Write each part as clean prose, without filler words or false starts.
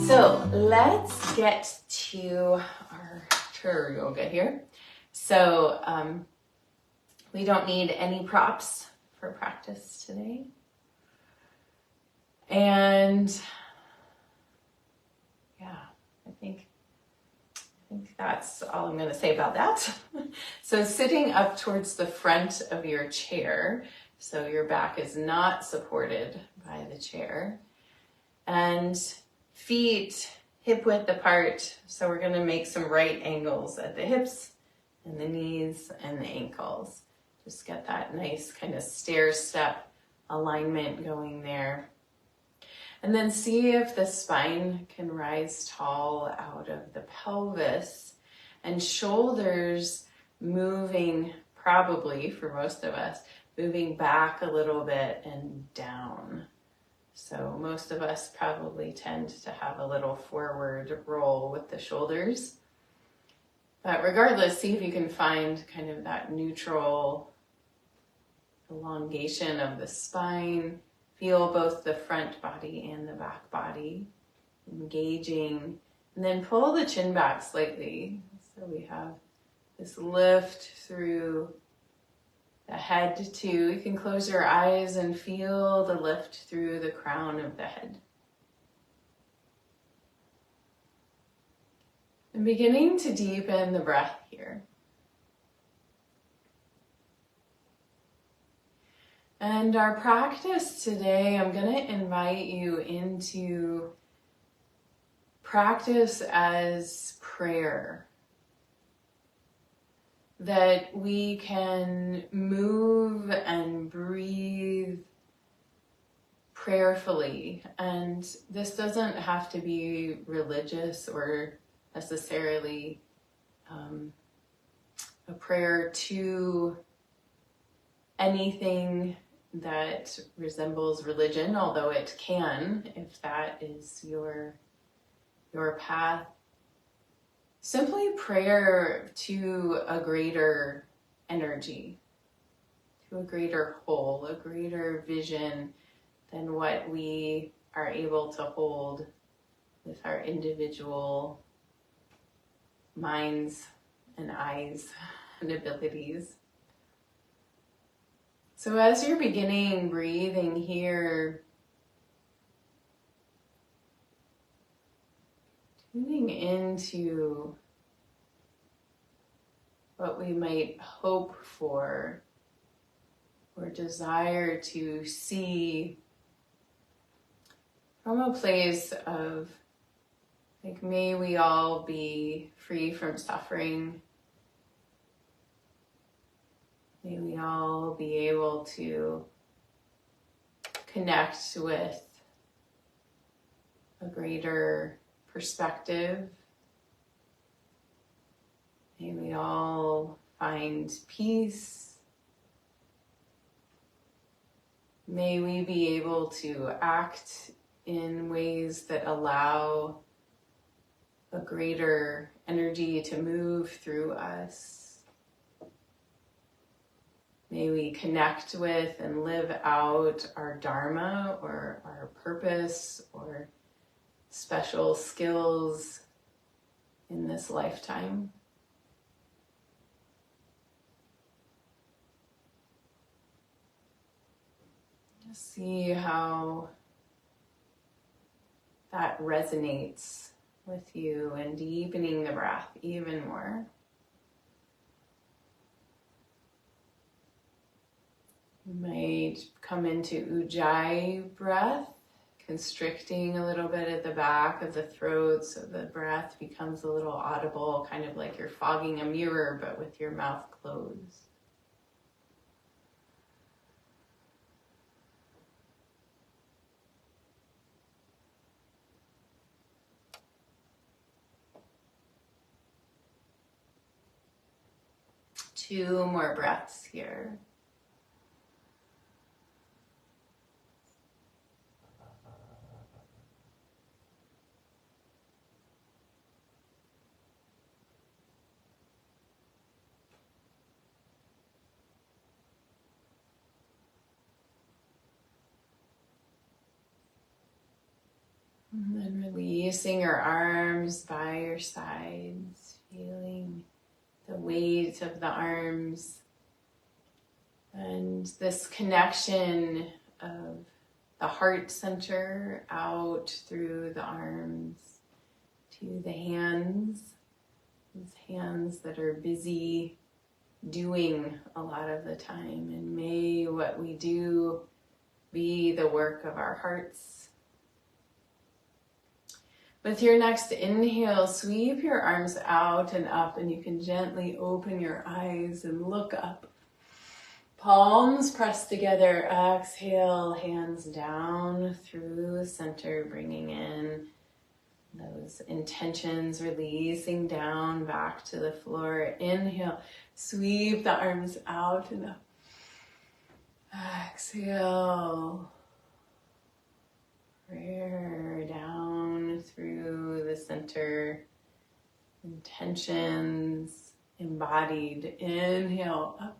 So let's get to our chair yoga here. So we don't need any props for practice today. And yeah, I think that's all I'm going to say about that. So sitting up towards the front of your chair, so your back is not supported by the chair, and feet hip width apart. So we're going to make some right angles at the hips and the knees and the ankles. Just get that nice kind of stair step alignment going there. And then see if the spine can rise tall out of the pelvis, and shoulders moving, probably for most of us, moving back a little bit and down. So most of us probably tend to have a little forward roll with the shoulders. But regardless, see if you can find kind of that neutral elongation of the spine. Feel both the front body and the back body engaging, and then pull the chin back slightly. So we have this lift through the head too. You can close your eyes and feel the lift through the crown of the head. And beginning to deepen the breath here. And our practice today, I'm going to invite you into practice as prayer. That we can move and breathe prayerfully. And this doesn't have to be religious or necessarily a prayer to anything that resembles religion, although it can, if that is your path. Simply prayer to a greater energy, to a greater whole, a greater vision than what we are able to hold with our individual minds and eyes and abilities. So as you're beginning breathing here, tuning into what we might hope for or desire to see from a place of, like, may we all be free from suffering. May we all be able to connect with a greater perspective. May we all find peace. May we be able to act in ways that allow a greater energy to move through us. May we connect with and live out our dharma or our purpose or special skills in this lifetime. Just see how that resonates with you and deepening the breath even more. You might come into Ujjayi breath, constricting a little bit at the back of the throat so the breath becomes a little audible, kind of like you're fogging a mirror but with your mouth closed. Two more breaths here. And then release releasing your arms by your sides, feeling the weight of the arms and this connection of the heart center out through the arms to the hands, these hands that are busy doing a lot of the time. And may what we do be the work of our hearts. With your next inhale, sweep your arms out and up, and you can gently open your eyes and look up. Palms pressed together. Exhale, hands down through center, bringing in those intentions, releasing down back to the floor. Inhale, sweep the arms out and up. Exhale, prayer down through the center. Intentions embodied. Inhale, up.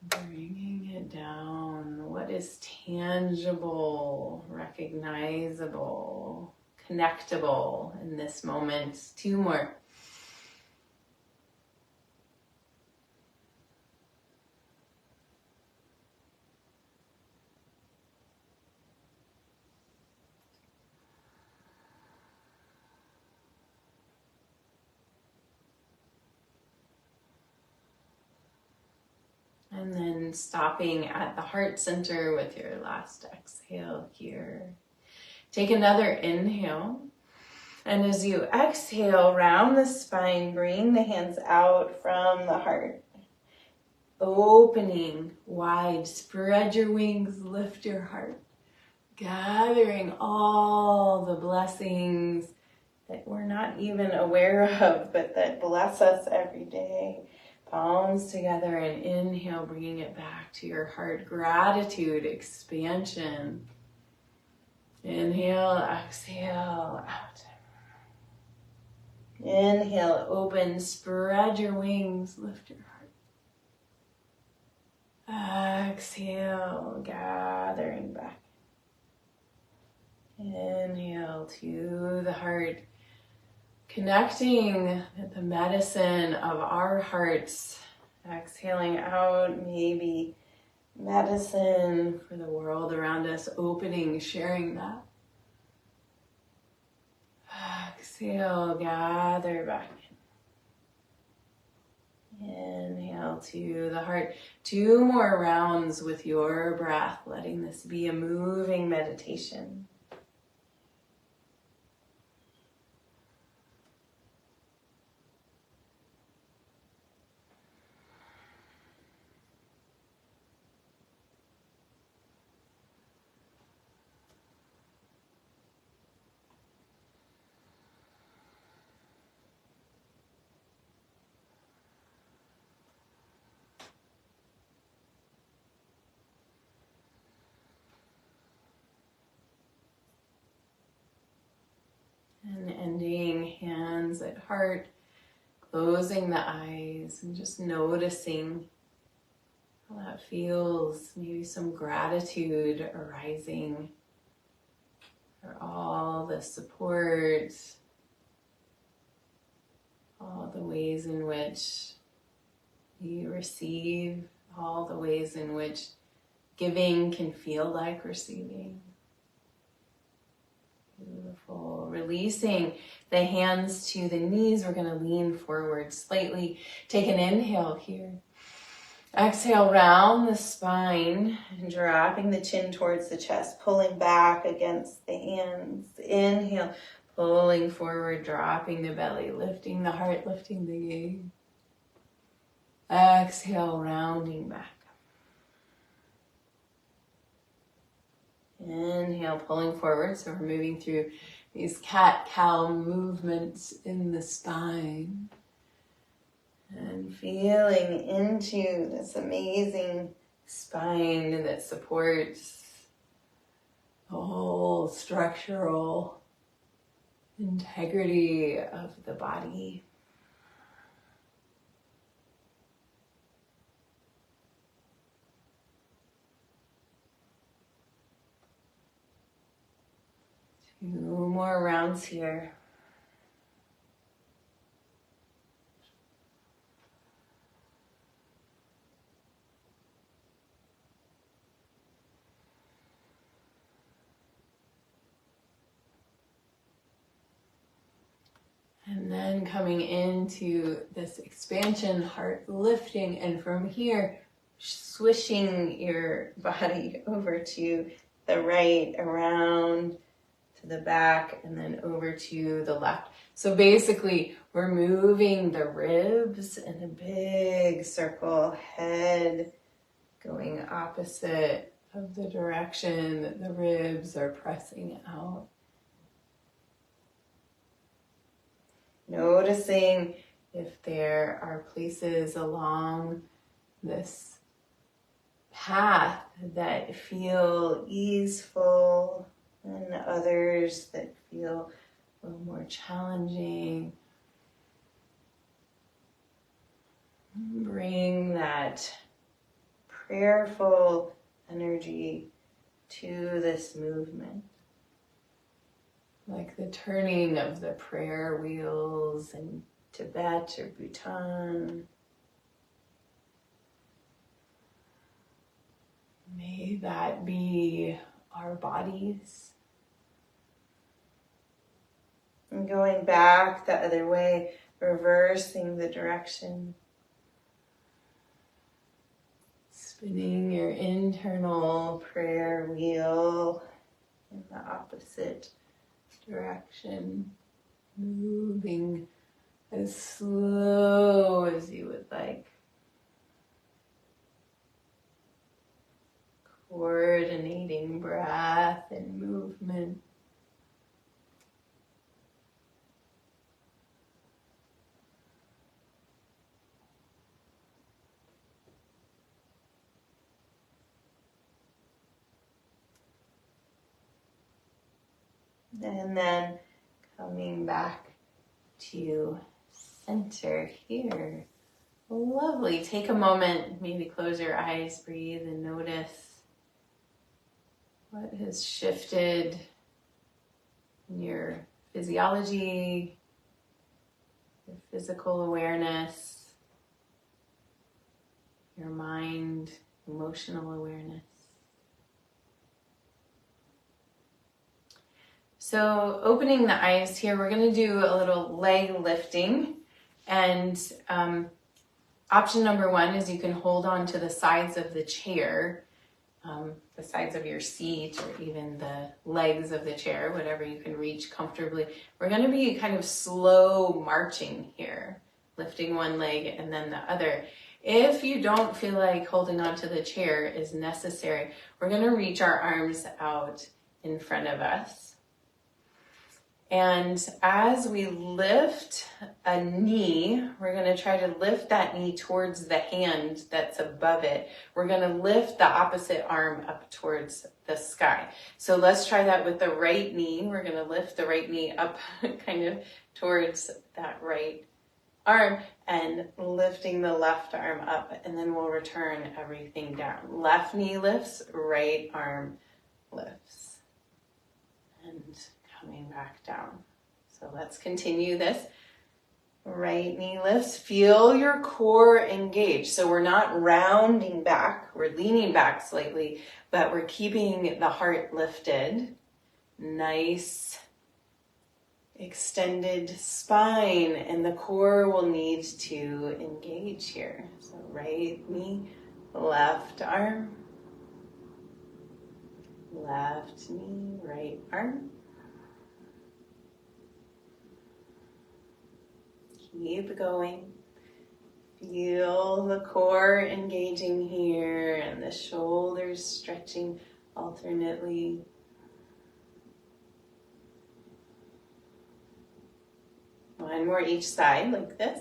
Bringing it down. What is tangible, recognizable, connectable in this moment? 2 more. And then stopping at the heart center with your last exhale here. Take another inhale. And as you exhale, round the spine, bring the hands out from the heart. Opening wide, spread your wings, lift your heart. Gathering all the blessings that we're not even aware of, but that bless us every day. Palms together and inhale, bringing it back to your heart. Gratitude, expansion. Inhale, exhale, out. Inhale, open, spread your wings, lift your heart. Exhale, gathering back. Inhale to the heart. Connecting the medicine of our hearts. Exhaling out, maybe medicine for the world around us. Opening, sharing that. Exhale, gather back. Inhale to the heart. 2 more rounds with your breath, letting this be a moving meditation. And ending, hands at heart, closing the eyes and just noticing how that feels. Maybe some gratitude arising for all the support, all the ways in which you receive, all the ways in which giving can feel like receiving. Beautiful. Releasing the hands to the knees. We're going to lean forward slightly. Take an inhale here. Exhale, round the spine and dropping the chin towards the chest, pulling back against the hands. Inhale, pulling forward, dropping the belly, lifting the heart, lifting the gaze. Exhale, rounding back. Inhale, pulling forward. So we're moving through these cat-cow movements in the spine. And feeling into this amazing spine that supports the whole structural integrity of the body. Few more rounds here. And then coming into this expansion, heart lifting, and from here, swishing your body over to the right, around to the back, and then over to the left. So basically, we're moving the ribs in a big circle, head going opposite of the direction that the ribs are pressing out. Noticing if there are places along this path that feel easeful and others that feel a little more challenging. Bring that prayerful energy to this movement. Like the turning of the prayer wheels in Tibet or Bhutan. May that be our bodies. And going back the other way, reversing the direction. Spinning your internal prayer wheel in the opposite direction, moving as slow as you would like. Coordinating breath and movement. And then coming back to center here. Lovely. Take a moment, maybe close your eyes, breathe, and notice what has shifted in your physiology, your physical awareness, your mind, emotional awareness. So opening the eyes here, we're going to do a little leg lifting. And option number one is you can hold on to the sides of the chair, the sides of your seat, or even the legs of the chair, whatever you can reach comfortably. We're going to be kind of slow marching here, lifting one leg and then the other. If you don't feel like holding on to the chair is necessary, we're going to reach our arms out in front of us. And as we lift a knee, we're going to try to lift that knee towards the hand that's above it. We're going to lift the opposite arm up towards the sky. So let's try that with the right knee. We're going to lift the right knee up kind of towards that right arm and lifting the left arm up, and then we'll return everything down. Left knee lifts, right arm lifts. And coming back down. So let's continue this. Right knee lifts. Feel your core engage. So we're not rounding back. We're leaning back slightly, but we're keeping the heart lifted. Nice extended spine, and the core will need to engage here. So right knee, left arm. Left knee, right arm. Keep going. Feel the core engaging here and the shoulders stretching alternately. One more each side like this.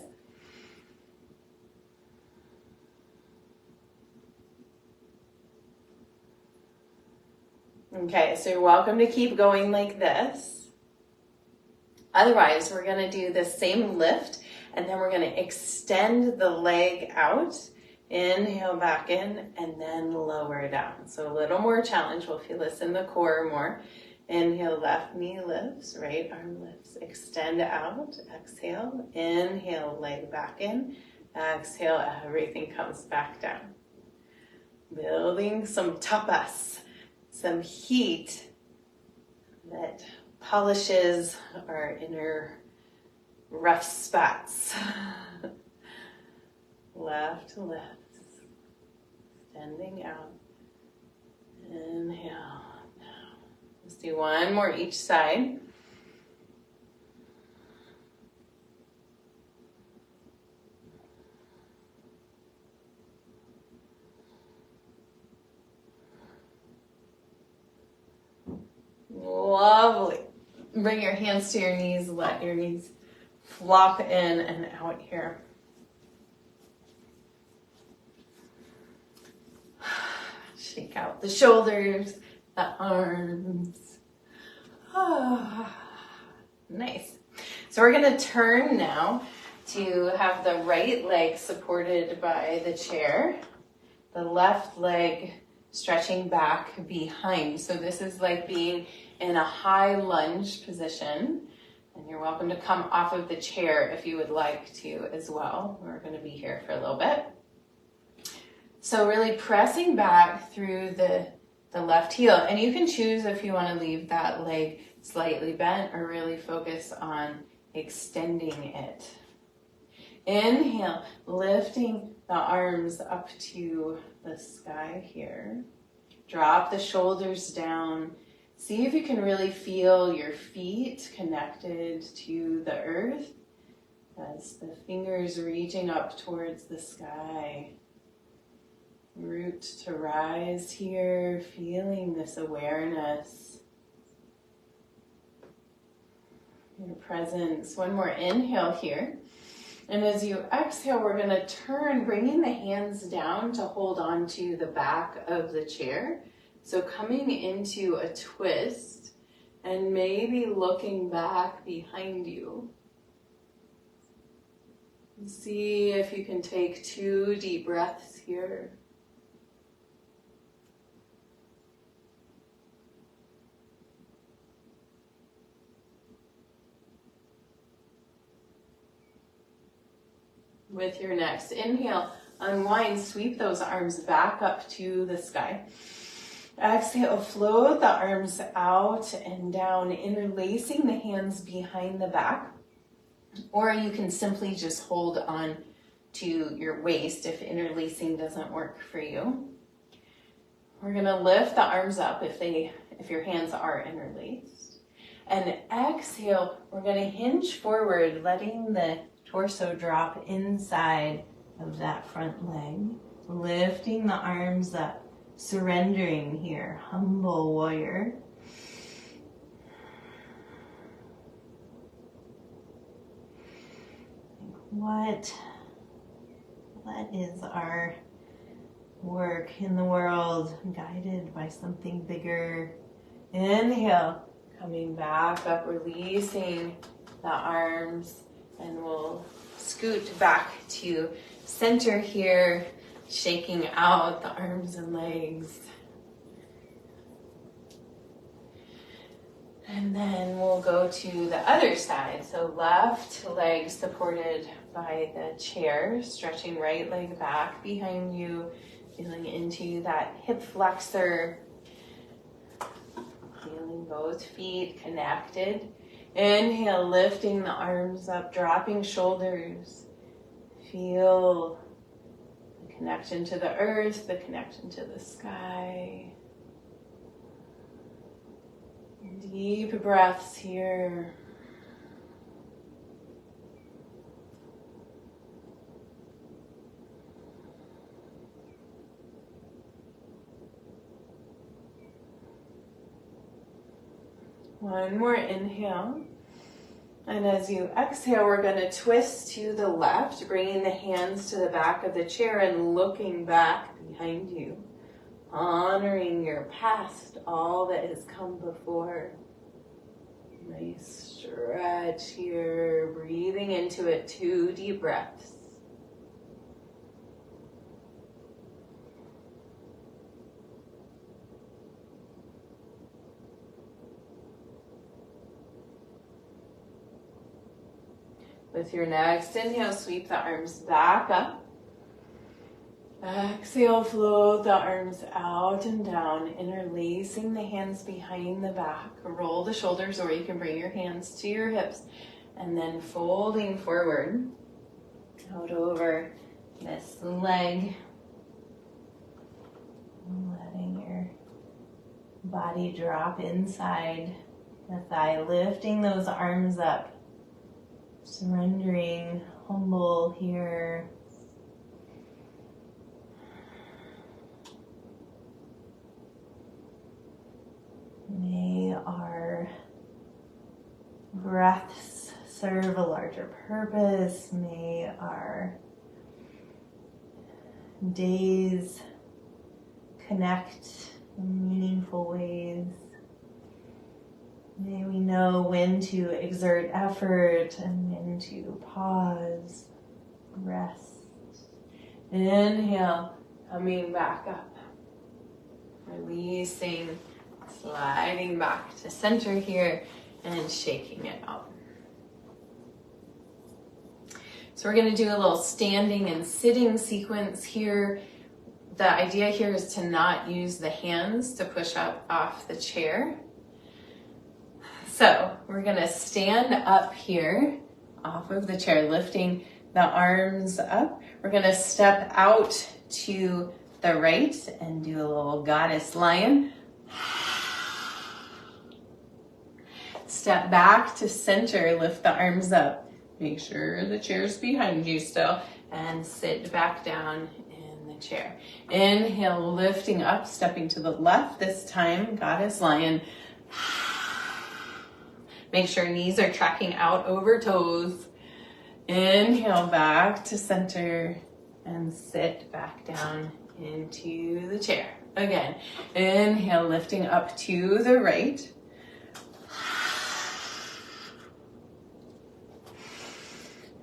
Okay, so you're welcome to keep going like this. Otherwise, we're going to do the same lift, and then we're going to extend the leg out. Inhale back in, and then lower down. So a little more challenge. We'll feel this in the core more. Inhale, left knee lifts, right arm lifts. Extend out, exhale. Inhale, leg back in. Exhale, everything comes back down. Building some tapas, some heat that polishes our inner rough spots. Left lift, extending out. Inhale. Let's do one more each side. Lovely. Bring your hands to your knees. Let your knees flop in and out here. Shake out the shoulders, the arms. Nice. So we're going to turn now to have the right leg supported by the chair, the left leg stretching back behind. So this is like being in a high lunge position. And you're welcome to come off of the chair if you would like to as well. We're going to be here for a little bit. So really pressing back through the left heel. And you can choose if you want to leave that leg slightly bent or really focus on extending it. Inhale, lifting the arms up to the sky here. Drop the shoulders down. See if you can really feel your feet connected to the earth as the fingers reaching up towards the sky. Root to rise here, feeling this awareness. Your presence. One more inhale here. And as you exhale, we're going to turn, bringing the hands down to hold on to the back of the chair. So coming into a twist and maybe looking back behind you. See if you can take 2 deep breaths here. With your next inhale, unwind, sweep those arms back up to the sky. Exhale, float the arms out and down, interlacing the hands behind the back. Or you can simply just hold on to your waist if interlacing doesn't work for you. We're going to lift the arms up if your hands are interlaced. And exhale, we're going to hinge forward, letting the torso drop inside of that front leg. Lifting the arms up, surrendering here, humble warrior. What is our work in the world guided by something bigger? Inhale, coming back up, releasing the arms, and we'll scoot back to center here, shaking out the arms and legs. And then we'll go to the other side. So left leg supported by the chair, stretching right leg back behind you, feeling into that hip flexor, feeling both feet connected. Inhale, lifting the arms up, dropping shoulders. Feel the connection to the earth, the connection to the sky. Deep breaths here. One more inhale. And as you exhale, we're going to twist to the left, bringing the hands to the back of the chair and looking back behind you. Honoring your past, all that has come before. Nice stretch here, breathing into it, 2 deep breaths. With your next inhale, sweep the arms back up. Exhale, float the arms out and down, interlacing the hands behind the back. Roll the shoulders, or you can bring your hands to your hips, and then folding forward, out over this leg. Letting your body drop inside the thigh, lifting those arms up, surrendering, humble here. May our breaths serve a larger purpose. May our days connect in meaningful ways. May we know when to exert effort and when to pause, rest. Inhale, coming back up. Releasing, sliding back to center here and shaking it out. So we're going to do a little standing and sitting sequence here. The idea here is to not use the hands to push up off the chair. So we're going to stand up here off of the chair, lifting the arms up. We're going to step out to the right and do a little goddess lion. Step back to center, lift the arms up. Make sure the chair's behind you still, and sit back down in the chair. Inhale, lifting up, stepping to the left this time, goddess lion. Make sure knees are tracking out over toes. Inhale, back to center, and sit back down into the chair. Again, inhale, lifting up to the right.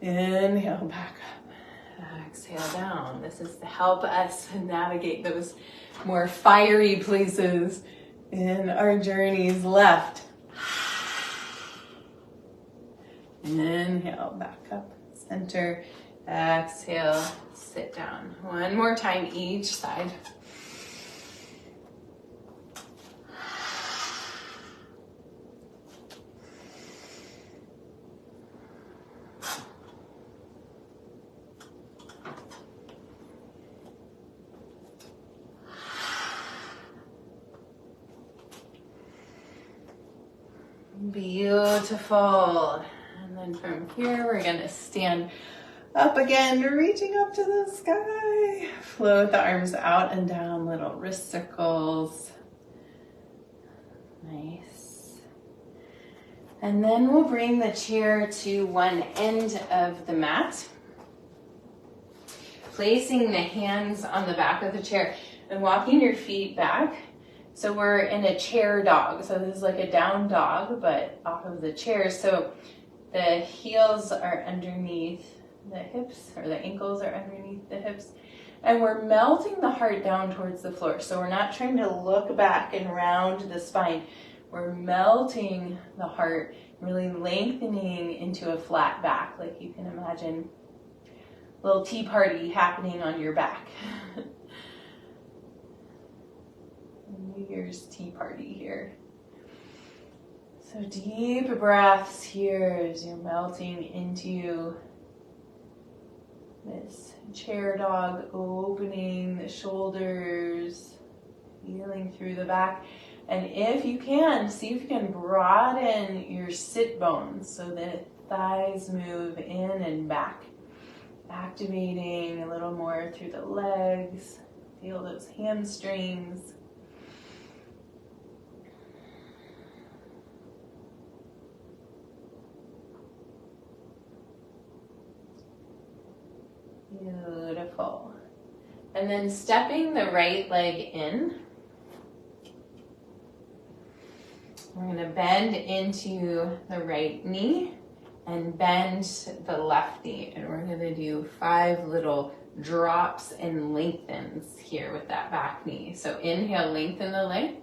Inhale, back up. Exhale down. This is to help us navigate those more fiery places in our journeys. Left. Inhale, back up, center. Exhale, sit down. One more time each side. Beautiful. And then from here, we're going to stand up again, reaching up to the sky. Float the arms out and down, little wrist circles. Nice. And then we'll bring the chair to one end of the mat, placing the hands on the back of the chair and walking your feet back. So we're in a chair dog. So this is like a down dog, but off of the chair. So the heels are underneath the hips, or the ankles are underneath the hips. And we're melting the heart down towards the floor. So we're not trying to look back and round the spine. We're melting the heart, really lengthening into a flat back, like you can imagine a little tea party happening on your back. New Year's tea party here. So deep breaths here as you're melting into this chair dog, opening the shoulders, feeling through the back. And if you can, see if you can broaden your sit bones so that thighs move in and back, activating a little more through the legs. Feel those hamstrings. Beautiful. And then stepping the right leg in. We're going to bend into the right knee and bend the left knee. And we're going to do 5 little drops and lengthens here with that back knee. So inhale, lengthen the leg.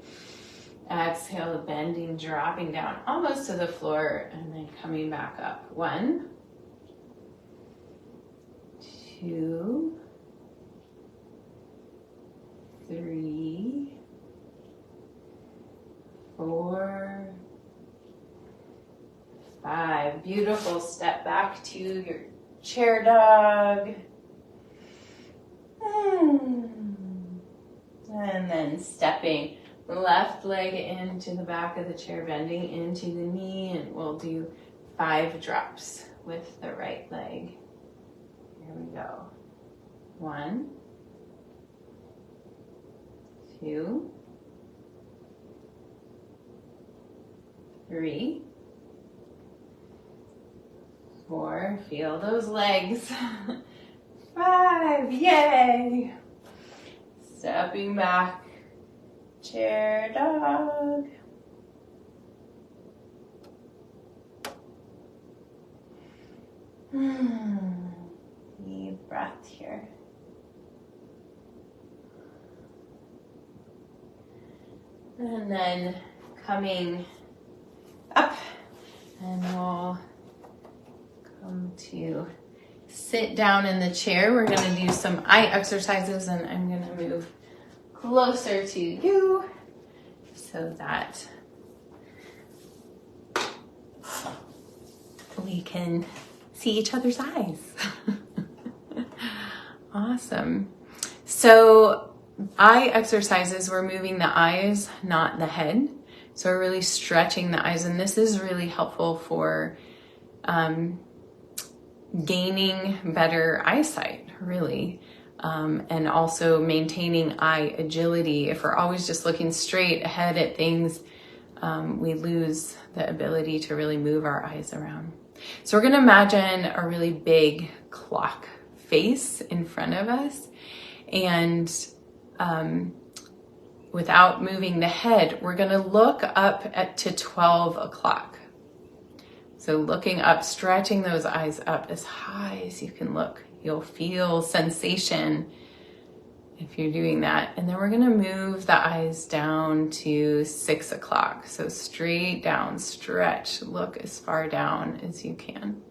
Exhale, bending, dropping down almost to the floor, and then coming back up. 1, 2, 3, 4, 5. Beautiful. Step back to your chair dog. And then stepping left leg into the back of the chair, bending into the knee, and we'll do 5 drops with the right leg. Here we go. 1, 2, 3, 4. Feel those legs. 5. Yay! Stepping back, chair dog. Deep breath here. And then coming up, and we'll come to sit down in the chair. We're going to do some eye exercises, and I'm going to move closer to you so that we can see each other's eyes. Awesome. So eye exercises, we're moving the eyes, not the head. So we're really stretching the eyes, and this is really helpful for gaining better eyesight, really, and also maintaining eye agility. If we're always just looking straight ahead at things, we lose the ability to really move our eyes around. So we're going to imagine a really big clock face in front of us, and without moving the head, we're going to look up to 12 o'clock. So looking up, stretching those eyes up as high as you can look. You'll feel sensation if you're doing that. And then we're going to move the eyes down to 6 o'clock. So straight down, stretch, look as far down as you can.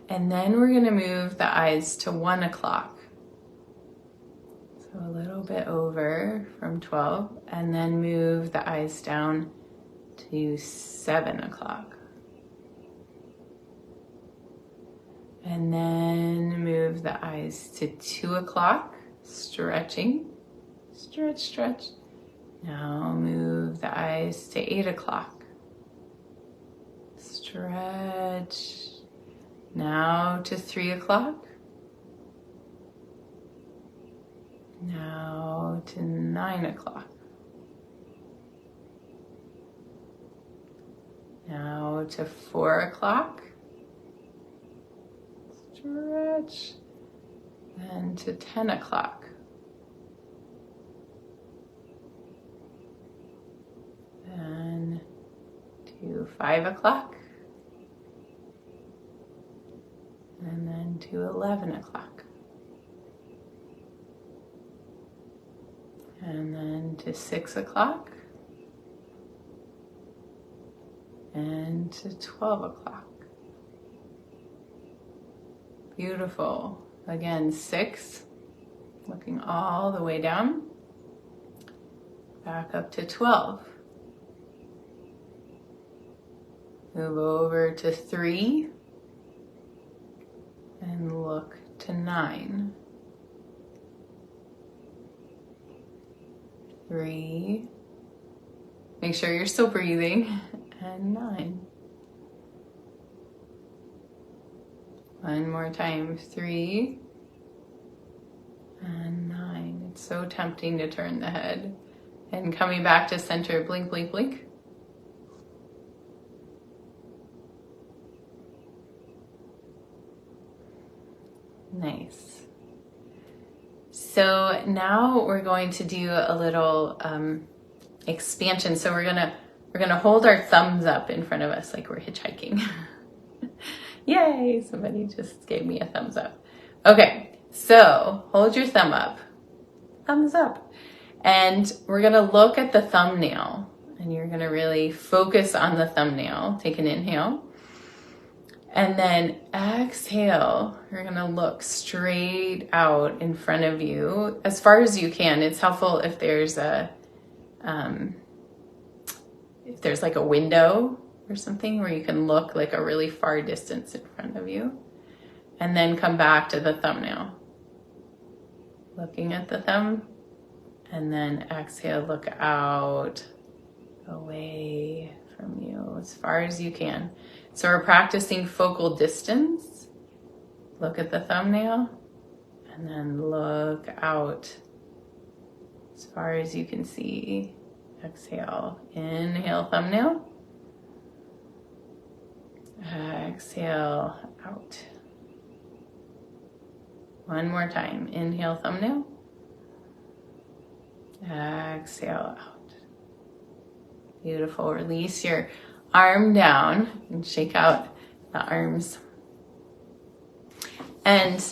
And then we're going to move the eyes to 1 o'clock. So a little bit over from 12, and then move the eyes down to 7 o'clock. And then move the eyes to 2 o'clock, stretching, stretch, stretch. Now move the eyes to 8 o'clock, stretch. Now to 3 o'clock. Now to 9 o'clock. Now to 4 o'clock. Stretch. And to 10 o'clock. And to 5 o'clock. And then to 11 o'clock. And then to 6 o'clock. And to 12 o'clock. Beautiful. Again, 6, looking all the way down. Back up to 12. Move over to 3. And look to 9. 3. Make sure you're still breathing. And 9. One more time. 3. And 9. It's so tempting to turn the head. And coming back to center, blink, blink, blink. Nice. So now we're going to do a little expansion. So we're gonna hold our thumbs up in front of us like we're hitchhiking. Yay! Somebody just gave me a thumbs up. Okay, so hold your thumb up. Thumbs up. And we're gonna look at the thumbnail, and you're gonna really focus on the thumbnail. Take an inhale. And then exhale, you're gonna look straight out in front of you as far as you can. It's helpful if there's like a window or something where you can look like a really far distance in front of you. And then come back to the thumbnail. Looking at the thumb, and then exhale, look out, away from you as far as you can. So we're practicing focal distance. Look at the thumbnail, and then look out as far as you can see. Exhale, inhale, thumbnail. Exhale, out. One more time. Inhale, thumbnail. Exhale, out. Beautiful. Release your arm down and shake out the arms. And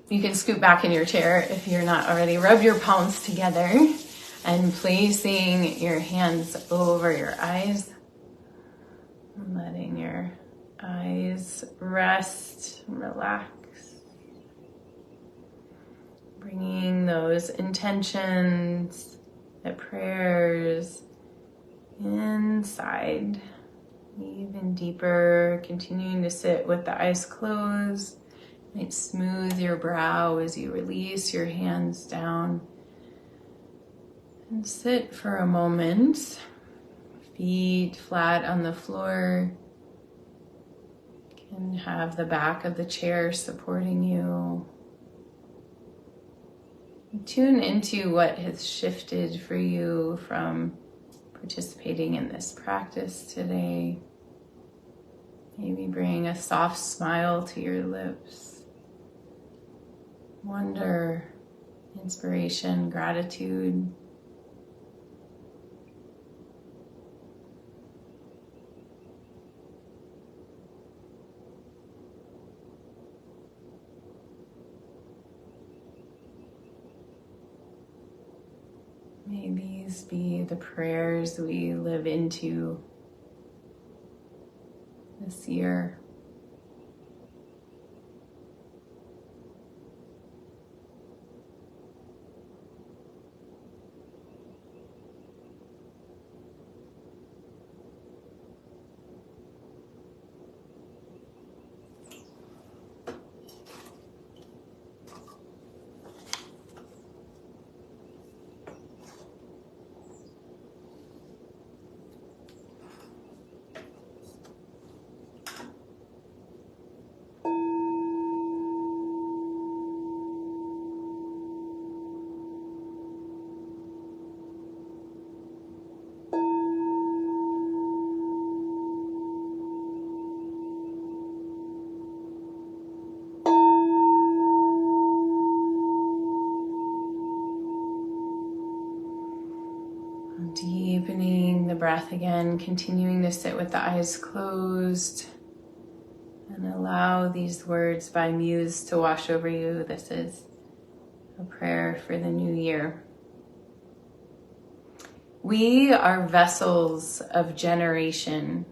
you can scoot back in your chair if you're not already. Rub your palms together and placing your hands over your eyes. Letting your eyes rest, relax. Bringing those intentions, the prayers inside, even deeper, continuing to sit with the eyes closed. You might smooth your brow as you release your hands down. And sit for a moment, feet flat on the floor. You can have the back of the chair supporting you. Tune into what has shifted for you from participating in this practice today. Maybe bring a soft smile to your lips. Wonder, inspiration, gratitude. May these be the prayers we live into this year. Deepening the breath again, continuing to sit with the eyes closed and allow these words by Muse to wash over you. This is a prayer for the new year. We are vessels of generation.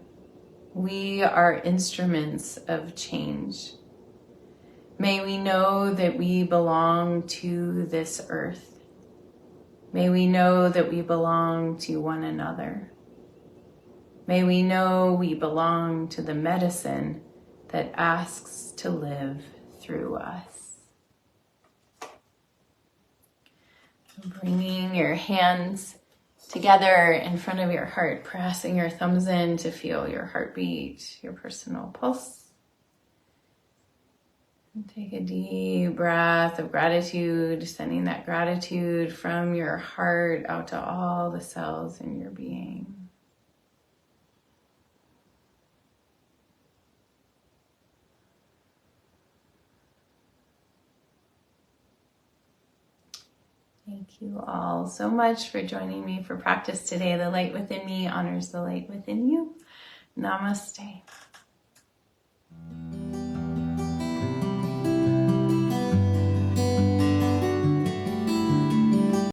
We are instruments of change. May we know that we belong to this earth. May we know that we belong to one another. May we know we belong to the medicine that asks to live through us. Bringing your hands together in front of your heart, pressing your thumbs in to feel your heartbeat, your personal pulse. And take a deep breath of gratitude, sending that gratitude from your heart out to all the cells in your being. Thank you all so much for joining me for practice today. The light within me honors the light within you. Namaste.